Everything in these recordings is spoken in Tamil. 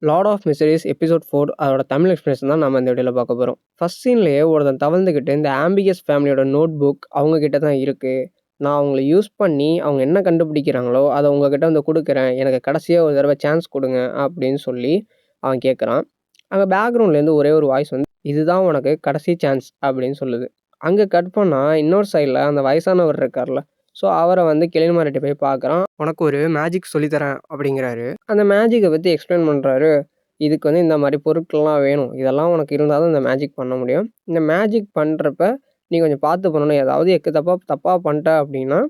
லார்ட் ஆஃப் மிஸ்டரீஸ் எபிசோட் 4 அதோட தமிழ் எக்ஸ்பிரஷன் தான் நம்ம இந்த வீடியோவில் பார்க்க போகிறோம். ஃபர்ஸ்ட் சீன்லேயே ஒருத்தன் தவழ்ந்துக்கிட்டு இந்த ஆம்பிகஸ் ஃபேமிலியோட நோட் புக் அவங்க கிட்ட தான் இருக்குது. நான் அவங்கள யூஸ் பண்ணி அவங்க என்ன கண்டுபிடிக்கிறாங்களோ அதை உங்ககிட்ட வந்து கொடுக்குறேன். எனக்கு கடைசியாக ஒரு தடவை சான்ஸ் கொடுங்க அப்படின்னு சொல்லி அவன் கேட்குறான். அங்கே பேக்ரவுண்ட்லேருந்து ஒரே ஒரு வாய்ஸ் வந்து இதுதான் உனக்கு கடைசி சான்ஸ் அப்படின்னு சொல்லுது. அங்கே கட் பண்ணால் இன்னொரு சைடில் அந்த வயசானவர் இருக்கார்ல, ஸோ அவரை வந்து கிளின்மார்ட்டி போய் பார்க்குறான். உனக்கு ஒரு மேஜிக் சொல்லித்தரேன் அப்படிங்கிறாரு. அந்த மேஜிக்கை பற்றி எக்ஸ்பிளைன் பண்ணுறாரு. இதுக்கு வந்து இந்த மாதிரி பொருட்கள்லாம் வேணும், இதெல்லாம் உனக்கு இருந்தால் தான் இந்த மேஜிக் பண்ண முடியும். இந்த மேஜிக் பண்ணுறப்ப நீ கொஞ்சம் பார்த்து பண்ணணும். ஏதாவது தப்பாக பண்ணிட்ட அப்படின்னா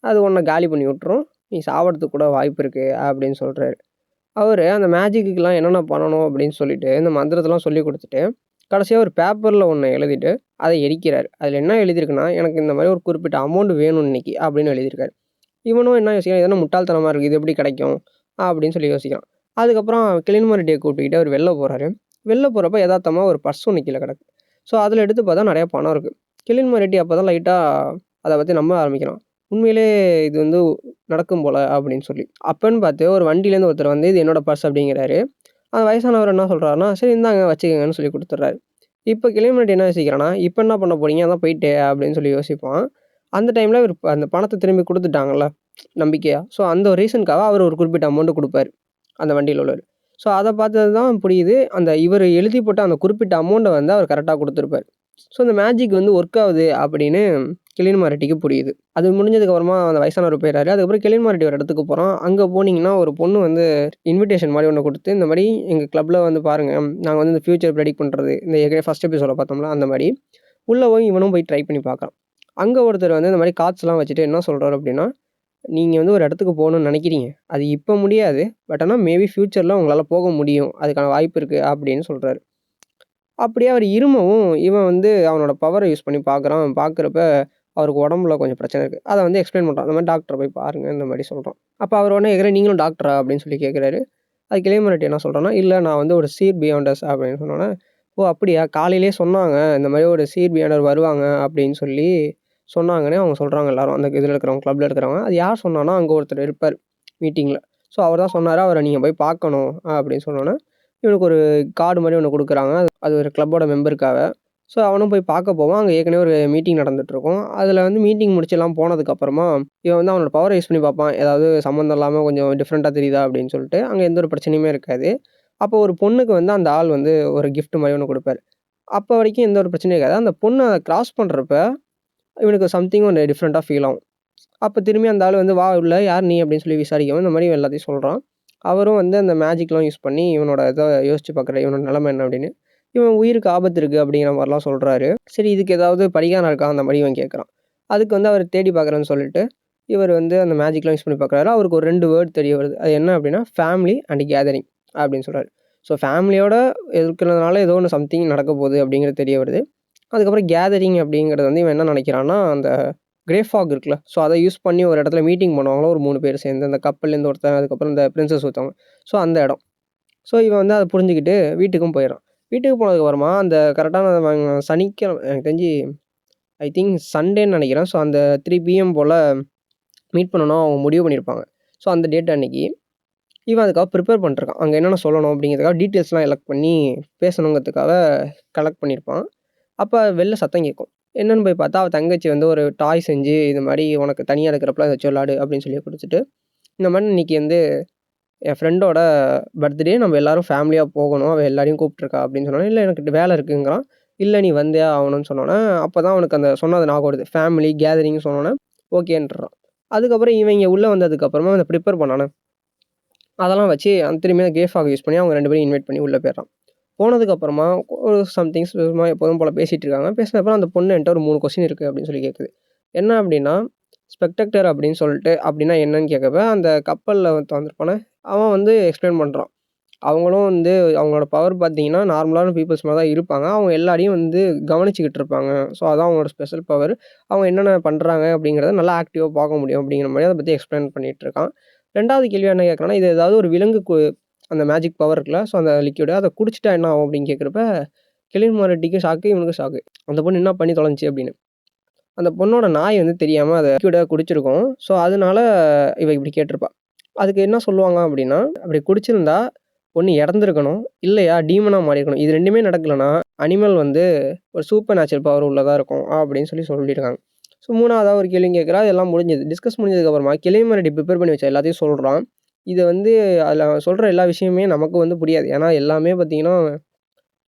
அது உன்னை காலி பண்ணி விட்டுரும், நீ சாவறதுக்கு கூட வாய்ப்பு இருக்குது அப்படின்னு சொல்கிறாரு. அவர் அந்த மேஜிக்குலாம் என்னென்ன பண்ணணும் அப்படின்னு சொல்லிட்டு இந்த மந்திரத்தெல்லாம் சொல்லி கொடுத்துட்டு கடைசியாக ஒரு பேப்பரில் ஒன்று எழுதிட்டு அதை எரிக்கிறார். அதில் என்ன எழுதியிருக்குன்னா, எனக்கு இந்த மாதிரி ஒரு குறிப்பிட்ட அமௌண்ட் வேணும் இன்னைக்கு அப்படின்னு எழுதியிருக்காரு. இவனும் என்ன யோசிக்கிறான், இதெல்லாம் முட்டாள்தனமாக இருக்குது, இது எப்படி கிடைக்கும் அப்படின்னு சொல்லி யோசிக்கிறான். அதுக்கப்புறம் கிளின்மார்ட்டியை கூப்பிட்டுக்கிட்டு அவர் வெளில போகிறாரு. வெளில போகிறப்ப யதார்த்தமாக ஒரு பர்ஸ் ஒன்று கீழே கிடக்கு. ஸோ அதில் எடுத்து பார்த்தா நிறையா பணம் இருக்குது. கிளின்மார்ட்டி அப்போ தான் லைட்டாக அதை பற்றி நம்ப ஆரம்பிக்கிறான். உண்மையிலே இது வந்து நடக்கும் போல் அப்படின்னு சொல்லி. அப்போன்னு பார்த்து ஒரு வண்டியிலேருந்து ஒருத்தர் வந்து இது என்னோட பர்ஸ் அப்படிங்கிறாரு. அந்த வயசானவர் என்ன சொல்கிறாருன்னா, சரி இந்தாங்க வச்சுக்கோங்கன்னு சொல்லி கொடுத்துட்றாரு. இப்போ கிளின்மார்ட்டி என்ன யோசிக்கிறான்னா, இப்போ என்ன பண்ண போறீங்க, அதான் போயிட்டு அப்படின்னு சொல்லி யோசிப்பான். அந்த டைமில் இவர் அந்த பணத்தை திரும்பி கொடுத்துட்டாங்கல்ல நம்பிக்கையாக, ஸோ அந்த ஒரு ரீசனுக்காக அவர் ஒரு குறிப்பிட்ட அமௌண்ட்டு கொடுப்பாரு அந்த வண்டியில் உள்ளவர். ஸோ அதை பார்த்தது தான் புரியுது, அந்த இவர் எழுதி போட்ட அந்த குறிப்பிட்ட அமௌண்ட்டை வந்து அவர் கரெக்டாக கொடுத்துருப்பார். ஸோ அந்த மேஜிக் வந்து ஒர்க் ஆகுது அப்படின்னு கிளின்மார்ட்டிக்கு புரியுது. அது முடிஞ்சதுக்கப்புறமா அந்த வயசானவர் போயிடுறாரு. அதுக்கப்புறம் கிளின்மார்ட்டி ஒரு இடத்துக்கு போகிறோம். அங்கே போனீங்கன்னா ஒரு பொண்ணு வந்து இன்விடேஷன் மாதிரி ஒன்று கொடுத்து, இந்த மாதிரி எங்கள் கிளப்பில் வந்து பாருங்கள், நாங்கள் வந்து இந்த ஃப்யூச்சர் ப்ரெடிக்ட் பண்ணுறது, இந்த ஏற்கனவே ஃபஸ்ட் எபிசோட பார்த்தோம்ல அந்த மாதிரி உள்ளே போய் இவனும் போய் ட்ரை பண்ணி பார்க்குறான். அங்கே ஒருத்தர் வந்து இந்த மாதிரி கார்ட்ஸ்லாம் வச்சுட்டு என்ன சொல்கிறாரு அப்படின்னா, நீங்கள் வந்து ஒரு இடத்துக்கு போகணுன்னு நினைக்கிறீங்க, அது இப்போ முடியாது, பட் ஆனால் மேபி ஃப்யூச்சரில் உங்களால் போக முடியும், அதுக்கான வாய்ப்பு இருக்குது அப்படின்னு சொல்கிறாரு. அப்படியே அவர் இருமவும் இவன் வந்து அவனோட பவரை யூஸ் பண்ணி பார்க்குறான். பார்க்குறப்ப அவருக்கு உடம்புல கொஞ்சம் பிரச்சனை இருக்குது. அதை வந்து எக்ஸ்பிளைன் பண்ணுறான். அந்த மாதிரி டாக்டரை போய் பாருங்கள் இந்த மாதிரி சொல்கிறான். அப்போ அவர் உடனே கேட்குறேன், நீங்களும் டாக்டரா அப்படின்னு சொல்லி கேட்குறாரு. அது கிளின்மார்ட்டி என்ன சொல்கிறான்னா, இல்லை நான் வந்து ஒரு சீர் பியாண்டர்ஸ் அப்படின்னு சொன்னோன்னே, ஓ அப்படியா, காலையிலே சொன்னாங்க இந்த மாதிரி ஒரு சீர் பியாண்டர் வருவாங்க அப்படின்னு சொல்லி சொன்னாங்கன்னே அவங்க சொல்கிறாங்க எல்லாரும், அந்த இதில் இருக்கிறவங்க கிளப்பில் இருக்கிறவங்க. அது யார் சொன்னான்னா, அங்கே ஒருத்தர் இருப்பார் மீட்டிங்கில். ஸோ அவர் தான் சொன்னார், அவரை நீங்கள் போய் பார்க்கணும் அப்படின்னு சொன்னோன்னே இவனுக்கு ஒரு கார்டு மாதிரி ஒன்று கொடுக்குறாங்க. அது ஒரு கிளப்போட மெம்பருக்காக. ஸோ அவனும் போய் பார்க்க போவான். அங்கே ஏற்கனவே ஒரு மீட்டிங் நடந்துகிட்ருக்கும். அதில் வந்து மீட்டிங் முடிச்செல்லாம் போனதுக்கப்புறமா இவன் வந்து அவனோட பவரை யூஸ் பண்ணி பார்ப்பான். ஏதாவது சம்மந்தம் இல்லாமல் கொஞ்சம் டிஃப்ரெண்ட்டாக தெரியுதா அப்படின்னு சொல்லிட்டு. அங்கே எந்த ஒரு பிரச்சனையுமே இருக்காது. அப்போ ஒரு பொண்ணுக்கு வந்து அந்த ஆள் வந்து ஒரு கிஃப்ட் மாதிரி ஒன்று கொடுப்பாரு. அப்போ வரைக்கும் எந்த ஒரு பிரச்சனையும் இருக்காது. அந்த பொண்ணு அதை கிராஸ் பண்ணுறப்ப இவனுக்கு சம்திங் ஒன்று டிஃப்ரெண்ட்டாக ஃபீல் ஆகும். அப்போ திரும்பி அந்த ஆள் வந்து வா உள்ள, யார் நீ அப்படின்னு சொல்லி விசாரிக்கவும் இந்த மாதிரி எல்லாத்தையும் சொல்கிறான். அவரும் வந்து அந்த மேஜிக்லாம் யூஸ் பண்ணி இவனோட இதை யோசிச்சு பார்க்குறாரு, இவனோட நிலைமை என்ன அப்படின்னு. இவன் உயிருக்கு ஆபத்து இருக்குது அப்படிங்கிற மாதிரிலாம் சொல்கிறாரு. சரி இதுக்கு ஏதாவது பரிகாரம் இருக்கா அந்த மாதிரி இவன் கேட்குறான். அதுக்கு வந்து அவர் தேடி பார்க்குறேன்னு சொல்லிட்டு இவர் வந்து அந்த மேஜிக்லாம் யூஸ் பண்ணி பார்க்குறாரு. அவருக்கு ஒரு 2 வேர்ட் தெரிய வருது. அது என்ன அப்படின்னா, ஃபேமிலி அண்ட் கேதரிங் அப்படின்னு சொல்கிறாரு. ஸோ ஃபேமிலியோட இருக்கிறதுனால ஏதோ ஒன்று சம்திங் நடக்க போகுது அப்படிங்கிறது தெரிய வருது. அதுக்கப்புறம் கேதரிங் அப்படிங்கிறது வந்து இவன் என்ன நினைக்கிறான்னா, அந்த கிரே ஃபாக் இருக்குல்ல, ஸோ அதை யூஸ் பண்ணி ஒரு இடத்துல மீட்டிங் பண்ணுவாங்களோ ஒரு 3 பேர் சேர்ந்து, அந்த கப்பல்லேருந்து ஒருத்தன், அதுக்கப்புறம் இந்த பிரின்சஸ் ஒருத்தவங்க, ஸோ அந்த இடம். ஸோ இவன் வந்து அதை புரிஞ்சுக்கிட்டு வீட்டுக்கும் போயிடுறான். வீட்டுக்கு போனதுக்கப்புறமா அந்த கரெக்டான சனிக்கிழமை எனக்கு தெரிஞ்சு ஐ திங்க் சண்டேன்னு நினைக்கிறேன். ஸோ அந்த 3 PM போல் மீட் பண்ணணும் அவங்க முடிவு பண்ணியிருப்பாங்க. ஸோ அந்த டேட் அன்னைக்கு இவன் அதுக்காக ப்ரிப்பேர் பண்ணிருக்கான். அங்கே என்னென்ன சொல்லணும் அப்படிங்கிறதுக்காக டீட்டெயில்ஸ்லாம் எலெக்ட் பண்ணி பேசணுங்கிறதுக்காக கலெக்ட் பண்ணியிருப்பான். அப்போ வெளில சத்தம் கேட்கும். என்னென்னு போய் பார்த்தா அவள் தங்கச்சி வந்து ஒரு டாய் செஞ்சு இது மாதிரி உனக்கு தனியாக இருக்கிறப்பலாம் இதை வச்சு விளாடு அப்படின்னு சொல்லி கொடுத்துட்டு, இந்த மாதிரி இன்றைக்கி வந்து என் ஃப்ரெண்டோட பர்த்டே, நம்ம எல்லோரும் ஃபேமிலியாக போகணும், அவள் எல்லாரையும் கூப்பிட்ருக்கா அப்படின்னு சொன்னோன்னே, இல்லை எனக்கு வேலை இருக்குங்கிறான். இல்லை நீ வந்தே ஆகணும்னு சொன்னோன்னே, அப்போ தான் அவனுக்கு அந்த சொன்னது ஞாபகம் வருது. ஃபேமிலி கேதரிங்னு சொன்னோன்னே ஓகேன்றான். அதுக்கப்புறம் இவங்க உள்ளே வந்ததுக்கப்புறமா அந்த ப்ரிப்பேர் பண்ணானே அதெல்லாம் வச்சு அந்த திரும்பி அந்த கேஃபாக யூஸ் பண்ணி அவங்க 2 பேரும் இன்வைட் பண்ணி உள்ளே போயிடுறான். போனதுக்கப்புறமா ஒரு சம்திங்ஸ் சும்மா எப்போதும் போல் பேசிகிட்டு இருக்காங்க. பேசினப்பறம் அந்த பொண்ணு என்கிட்ட ஒரு 3 கொஸ்டின் இருக்குது அப்படின்னு சொல்லி கேட்குது. என்ன அப்படின்னா, ஸ்பெக்டக்டர் அப்படின்னு சொல்லிட்டு அப்படின்னா என்னன்னு கேட்கப்ப, அந்த கப்பலில் வந்திருப்பானே அவன் வந்து எக்ஸ்பிளைன் பண்ணுறான். அவங்களும் வந்து அவங்களோட பவர் பார்த்தீங்கன்னா நார்மலான பீப்புள்ஸ் மாதிரி தான் இருப்பாங்க. அவங்க எல்லாரையும் வந்து கவனிச்சுக்கிட்டு இருப்பாங்க. ஸோ அதான் அவங்களோட ஸ்பெஷல் பவர். அவங்க என்னென்ன பண்ணுறாங்க அப்படிங்கிறத நல்லா ஆக்டிவாக பார்க்க முடியும் அப்படிங்கிற மாதிரி அதை பற்றி எக்ஸ்பிளைன் பண்ணிகிட்டு இருக்கான். 2வது கேள்வி என்ன கேட்குறான்னா, இது ஏதாவது ஒரு விலங்கு அந்த மேஜிக் பவர் இருக்குல்ல, ஸோ அந்த லிக்விடு அதை குடிச்சிட்டா என்ன ஆகும் அப்படின்னு கேட்குறப்ப, கிளின்மார்ட்டிக்கு ஷாக்கு, இவனுக்கு ஷாக்கு. அந்த பொண்ணு என்ன பண்ணி தொலைஞ்சி அப்படின்னு. அந்த பொண்ணோட நாய் வந்து தெரியாமல் அதை லிக்விடை குடிச்சிருக்கும். ஸோ அதனால இவ இப்படி கேட்டிருப்பா. அதுக்கு என்ன சொல்லுவாங்க அப்படின்னா, அப்படி குடிச்சிருந்தா ஒண்ணு இறந்திருக்கணும், இல்லையா டீமனா மாறியிருக்கணும். இது 2மே நடக்கலன்னா, அனிமல் வந்து ஒரு சூப்பர் நேச்சுரல் பவர் உள்ளதா இருக்கும் அப்படின்னு சொல்லியிருக்காங்க. ஸோ 3வதா ஒரு கேள்வியும் கேட்குறா. எல்லாம் முடிஞ்சது. டிஸ்கஸ் முடிஞ்சதுக்கப்புறமா கிளிமரடி ப்ரிப்பேர் பண்ணி வச்ச எல்லாத்தையும் சொல்றான். இது வந்து அதில அவன் சொல்ற எல்லா விஷயமுமே நமக்கு வந்து புரியாது. ஏன்னா எல்லாமே பார்த்தீங்கன்னா,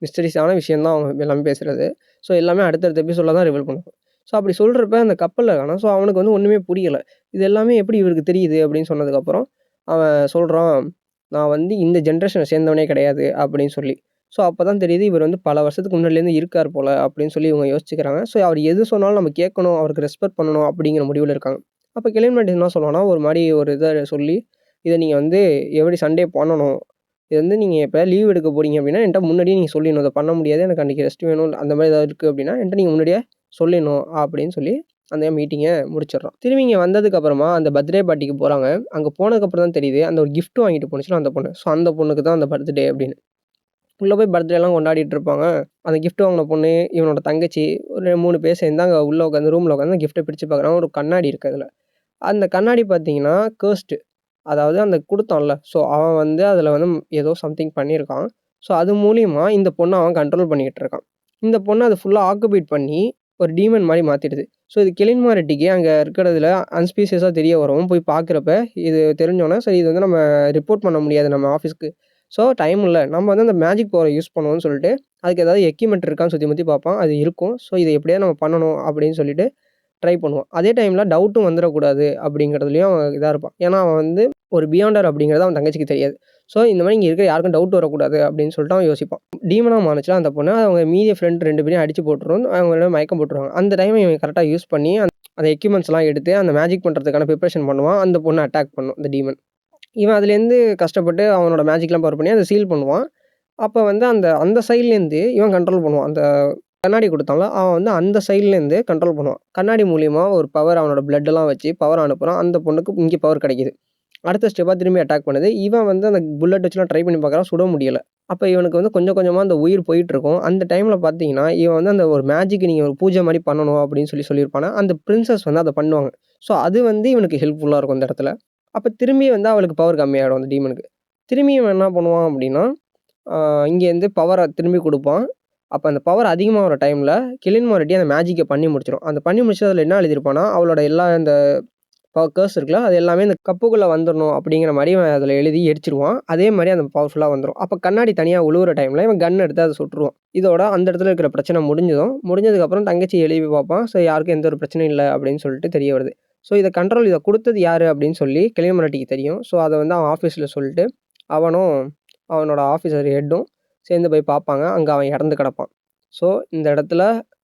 மிஸ்டரீஸான விஷயம் தான் அவங்க எல்லாமே பேசுறது. ஸோ எல்லாமே அடுத்தடுத்த எபிசோட்ல தான் ரிவீல் பண்ணுவாங்க. ஸோ அப்படி சொல்றப்ப அந்த கப்பல்ல இருக்கானா, ஸோ அவனுக்கு வந்து ஒண்ணுமே புரியல. இது எல்லாமே எப்படி இவருக்கு தெரியுது அப்படின்னு சொன்னதுக்கப்புறம், அவன் சொல்றான், "நான் வந்து இந்த ஜெனரேஷன சேர்ந்தவனே கிடையாது" அப்படின்னு சொல்லி. ஸோ அப்பதான் தெரியுது இவர் வந்து பல வருஷத்துக்கு முன்னாடிலேருந்து இருக்கார் போல அப்படின்னு சொல்லி இவங்க யோசிச்சுக்கிறாங்க. ஸோ அவர் எது சொன்னாலும் நம்ம கேட்கணும், அவருக்கு ரெஸ்பெக்ட் பண்ணணும் அப்படிங்கிற முடிவுல இருக்காங்க. அப்ப கிளைமேட் என்ன சொல்லுவான்னா, ஒரு மாரி ஒரு இத சொல்லி, "இத நீங்க வந்து எவ்ரி சண்டே பண்ணணும். இது வந்து நீங்க எப்பயாவது லீவ் எடுக்க போறீங்க அப்படின்னா, என்ட்ட முன்னாடியே நீங்க சொல்லிடணும். இத பண்ண முடியாது. எனக்கு அன்னைக்கு ரெஸ்ட் வேணும். அந்த மாரி ஏதாவது இருக்கு அப்படின்னா, என்ட்ட நீங்க முன்னாடியே சொல்லிடணும்" அப்படின்னு சொல்லி அந்த மீட்டிங்க முடிச்சிடுறோம். திரும்பி இங்க வந்ததுக்கப்புறமா அந்த பர்த்டே பார்ட்டிக்கு போறாங்க. அங்க போனதுக்கப்புறம் தான் தெரியுது, அந்த ஒரு கிஃப்ட் வாங்கிட்டு போணுச்சுல்ல அந்த பொண்ணு. ஸோ அந்த பொண்ணுக்கு தான் அந்த பர்த்டே அப்படின்னு. உள்ள போய் பர்த்டேலாம் கொண்டாடிட்டு இருப்பாங்க. அந்த கிஃப்ட் வாங்குன பொண்ணு, இவனோட தங்கச்சி ஒரு 3 பேர் சேர்ந்து அங்க உள்ள உட்காந்து ரூம்ல உட்காந்து அந்த கிஃப்ட்ட பிரிச்சு பார்க்குறாங்க. ஒரு கண்ணாடி இருக்கு அதுல. அந்த கண்ணாடி பார்த்தீங்கன்னா, கர்ஸ்டு. அதாவது அந்த குடுத்தான்ல, ஸோ அவன் வந்து அதில வந்து ஏதோ சம்திங் பண்ணியிருக்கான். ஸோ அது மூலியமா இந்த பொண்ண அவன் கண்ட்ரோல் பண்ணிக்கிட்டு இருக்கான். இந்த பொண்ண அத ஃபுல்லா ஆக்குபைட் பண்ணி ஒரு டீமன் மாரி மாத்திடுது. ஸோ இது கெலின்மாரெட்டிக்கு அங்க இருக்கிறதுல அன்ஸ்பீஷியஸா தெரிய வரவும் போய் பார்க்குறப்ப, இது தெரிஞ்சோனே, சரி இது வந்து நம்ம ரிப்போர்ட் பண்ண முடியாது நம்ம ஆஃபீஸ்க்கு. ஸோ டைம் இல்ல. நம்ம வந்து அந்த மேஜிக் பவர யூஸ் பண்ணுவோம்னு சொல்லிட்டு, அதுக்கு ஏதாவது எக்யூப்மென்ட் இருக்கான்னு சுத்தி முத்தி பார்ப்பான். அது இருக்கும். ஸோ இத எப்படியாவது நம்ம பண்ணணும் அப்படின்னு சொல்லிட்டு ட்ரை பண்ணுவான். அதே டைம்ல டவுட்டும் வந்துறக்கூடாது அப்படிங்கிறதுலயும் அவன் இதா இருப்பான். ஏன்னா, அவன் வந்து ஒரு பியாண்டர் அப்படிங்கிறது அவன் தங்கச்சிக்கு தெரியாது. ஸோ இந்த மாரி இங்க இருக்க யாருக்கும் டவுட் வரக்கூடாது அப்படின்னு சொல்லிட்டு அவன் யோசிப்பான். டீமனா மாறுச்சுல அந்த பொண்ணு, அவங்க மீதி ஃப்ரெண்ட் 2 பேரையும் அடிச்சு போட்டுரும். அவங்கள மயக்கம் போட்டுருவாங்க. அந்த டைம இவன் கரெக்ட்டா யூஸ் பண்ணி, அந்த எக்யூப்மென்ட்ஸ்லாம் எடுத்து அந்த மேஜிக் பண்றதுக்கான பிரிப்பரேஷன் பண்ணுவான். அந்த பொண்ண அட்டாக் பண்ணும், அந்த டீமன். இவன் அதுலேருந்து கஷ்டப்பட்டு அவனோட மேஜிக்லாம் பவர் பண்ணி அத சீல் பண்ணுவான். அப்ப வந்து அந்த அந்த சைட்லேருந்து இவன் கண்ட்ரோல் பண்ணுவான். அந்த கண்ணாடி குடுத்தான்ல, அவன் வந்து அந்த சைட்லேருந்து கண்ட்ரோல் பண்ணுவான். கண்ணாடி மூலியமா ஒரு பவர் அவனோட பிளட்டெல்லாம் வச்சு பவர் அனுப்புறான். அந்த பொண்ணுக்கு இங்க பவர் கிடைக்குது. அடுத்த ஸ்டெப்பா திரும்பி அட்டாக் பண்ணுது. இவன் வந்து அந்த புல்லட் வச்சுலாம் ட்ரை பண்ணி பார்க்குறான். சுட முடியல. அப்ப இவனுக்கு வந்து கொஞ்சம் கொஞ்சமா அந்த உயிர் போயிட்டுருக்கும். அந்த டைம்ல பார்த்தீங்கன்னா, இவன் வந்து அந்த ஒரு மேஜிக் நீங்க ஒரு பூஜை மாரி பண்ணணும் அப்படின்னு சொல்லியிருப்பானா, அந்த பிரின்சஸ் வந்து அத பண்ணுவாங்க. ஸோ அது வந்து இவனுக்கு ஹெல்ப்ஃபுல்லா இருக்கும் அந்த இடத்துல. அப்ப திரும்பி வந்து அவளுக்கு பவர் கம்மியாயிடும் அந்த டீமனுக்கு. திரும்பி இவன் என்ன பண்ணுவான் அப்படின்னா, ஆ இங்கேருந்து பவர திரும்பி குடுப்பான். அப்ப அந்த பவர் அதிகமாகுற டைம்ல கிலின் மொரட்டி அந்த மேஜிக்க பண்ணி முடிச்சுரும். அந்த பண்ணி முடிச்சு அதில என்ன எழுதியிருப்பான்னா, அவளோட எல்லா இந்த கர்ஸ் இருக்குல்ல, அது எல்லாமே இந்த கப்புக்குள்ள வந்துரணும் அப்படிங்கிற மாரி இவன் அதில எழுதி எரிச்சுருவான். அதே மாரி அந்த பவர்ஃபுல்லா வந்துரும். அப்ப கண்ணாடி தனியா உழுவுற டைம்ல இவன் கன் எடுத்து அத சுட்டுருவான். இதோட அந்த இடத்துல இருக்கிற பிரச்சனை முடிஞ்சதுக்கப்புறம் தங்கச்சி எழுப்பி பார்ப்பான். ஸோ யாருக்கும் எந்த ஒரு பிரச்சனையும் இல்ல அப்படின்னு சொல்லிட்டு தெரிய வருது. ஸோ இத குடுத்தது யாரு அப்படின்னு சொல்லி கிலின் மொரட்டிக்கு தெரியும். ஸோ அத வந்து அவன் ஆஃபீஸ்ல சொல்லிட்டு, அவனும் அவனோட ஆஃபீஸர் ஹெட்டும் சேர்ந்து போய் பார்ப்பாங்க. அங்க அவன் இறந்து கிடப்பான். ஸோ இந்த இடத்துல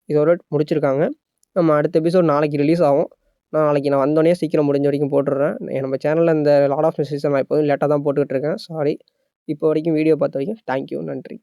இதோட முடிச்சிருக்காங்க. நம்ம அடுத்த எபிசோட் நாளைக்கு ரிலீஸ் ஆகும். நாளைக்கு நான் வந்தோனே சீக்கிரம் முடிஞ்ச வரைக்கும் போட்டுடுறேன். நம்ம சேனல்ல இந்த லார்ட் ஆஃப் மிஸ்டரீஸ நான் எப்போதும் லேட்டா தான் போட்டுக்கிட்டு இருக்கேன். சாரி. இப்போ வரைக்கும் வீடியோ பார்த்த வரைக்கும் தேங்க் யூ. நன்றி.